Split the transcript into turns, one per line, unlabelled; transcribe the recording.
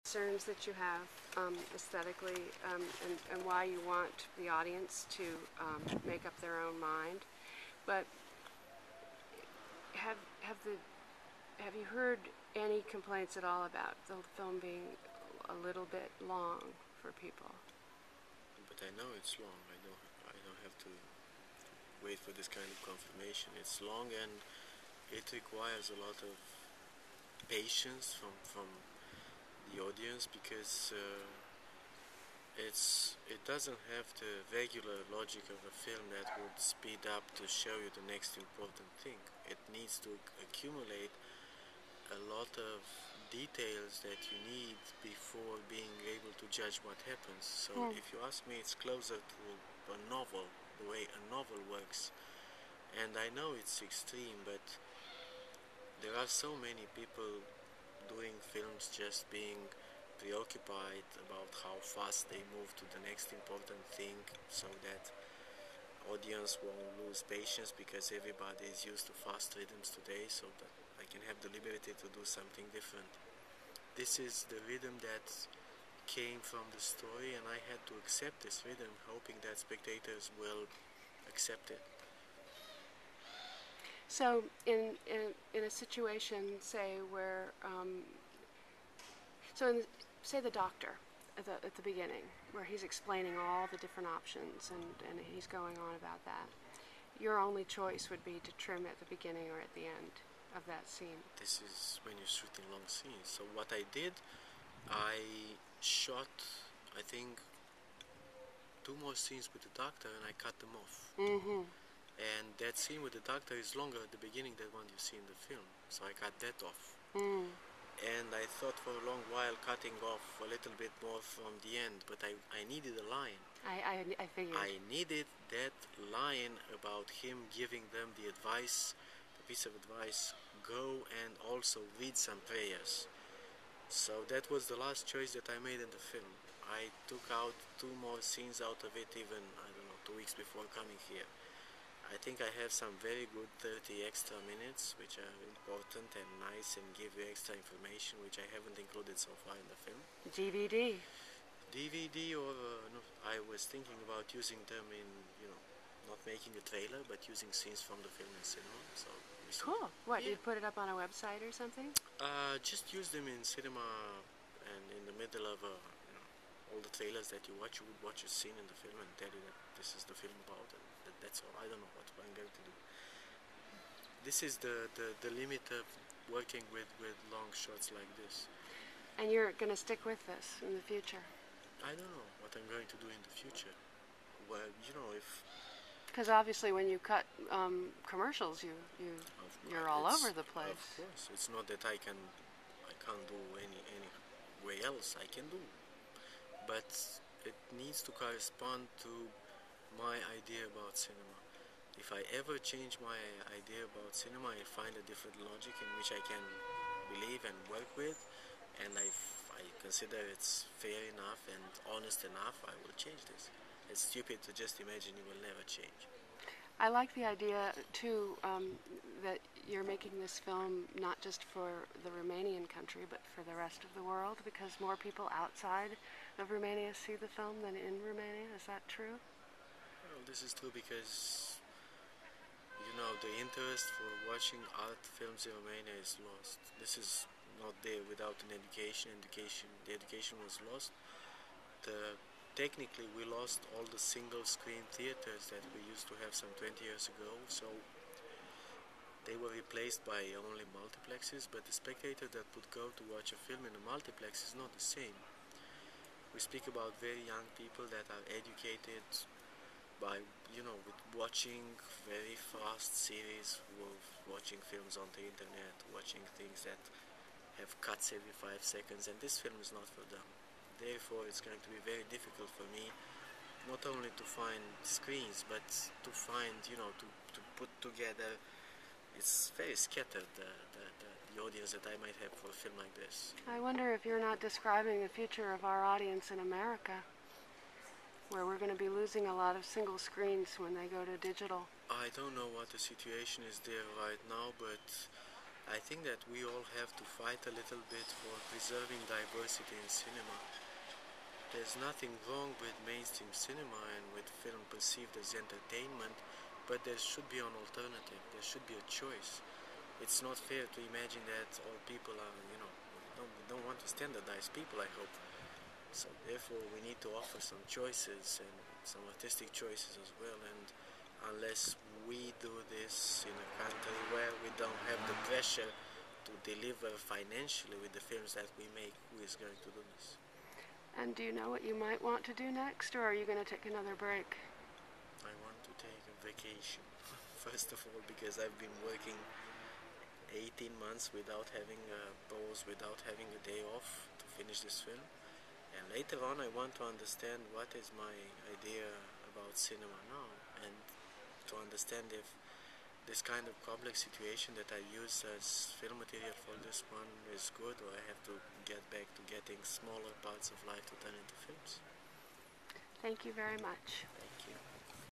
concerns that you have aesthetically, and why you want the audience to make up their own mind. But have you heard any complaints at all about the film being a little bit long for people?
But I know it's long. I don't have to wait for this kind of confirmation. It's long and it requires a lot of patience from the audience, because it doesn't have the regular logic of a film that would speed up to show you the next important thing. It needs to accumulate a lot of details that you need before being able to judge what happens. So if you ask me, it's closer to a novel, the way a novel works. And I know it's extreme, but there are so many people doing films just being preoccupied about how fast they move to the next important thing, so that audience won't lose patience, because everybody is used to fast rhythms today, so that I can have the liberty to do something different. This is the rhythm that came from the story, and I had to accept this rhythm, hoping that spectators will accept it.
So in a situation, say, where say the doctor at the beginning, where he's explaining all the different options and he's going on about that, your only choice would be to trim at the beginning or at the end of that scene.
This is when you're shooting long scenes. So what I did, I shot, I think, 2 more scenes with the doctor, and I cut them off. And that scene with the doctor is longer at the beginning than one you see in the film, so I cut that off. And I thought for a long while cutting off a little bit more from the end, but I needed a line.
I figured.
I needed that line about him giving them the advice, the piece of advice, go and also read some prayers. So that was the last choice that I made in the film. I took out 2 more scenes out of it, even, I don't know, 2 weeks before coming here. I think I have some very good 30 extra minutes, which are important and nice and give you extra information, which I haven't included so far in the film.
DVD,
or no, I was thinking about using them in, not making a trailer, but using scenes from the film in cinema. So
cool. What, you put it up on a website or something?
Just use them in cinema, and in the middle of all the trailers that you watch, you would watch a scene in the film and tell you that this is the film about, and that's all. I don't know what I'm going to do. This is the limit of working with long shots like this.
And you're going to stick with this in the future?
I don't know what I'm going to do in the future. Well, if...
Because obviously when you cut commercials, you're all over the place.
Of course. It's not that I can't do any way else I can do. But it needs to correspond to my idea about cinema. If I ever change my idea about cinema, I find a different logic in which I can believe and work with, and I consider it's fair enough and honest enough, I will change this. It's stupid to just imagine you will never change.
I like the idea, too, that you're making this film not just for the Romanian country, but for the rest of the world, because more people outside of Romania see the film than in Romania. Is that true?
Well, this is true because, the interest for watching art films in Romania is lost. This is not there without an education. The education was lost. Technically, we lost all the single-screen theaters that we used to have some 20 years ago, so they were replaced by only multiplexes, but the spectator that would go to watch a film in a multiplex is not the same. We speak about very young people that are educated by, with watching very fast series, watching films on the internet, watching things that have cuts every 5 seconds, and this film is not for them. Therefore, it's going to be very difficult for me not only to find screens, but to find, to put together. It's very scattered, the audience that I might have for a film like this.
I wonder if you're not describing the future of our audience in America, where we're going to be losing a lot of single screens when they go to digital.
I don't know what the situation is there right now, but I think that we all have to fight a little bit for preserving diversity in cinema. There's nothing wrong with mainstream cinema and with film perceived as entertainment, but there should be an alternative. There should be a choice. It's not fair to imagine that all people are, we don't want to standardize people, I hope. So therefore we need to offer some choices and some artistic choices as well, and unless we do this in a country where we don't have the pressure to deliver financially with the films that we make, who is going to do this?
And do you know what you might want to do next, or are you going to take another break?
I want to take a vacation, first of all, because I've been working 18 months without having a pause, without having a day off to finish this film. And later on I want to understand what is my idea about cinema now, and to understand if this kind of complex situation that I use as film material for this one is good, or I have to get back to getting smaller parts of life to turn into films.
Thank you very much.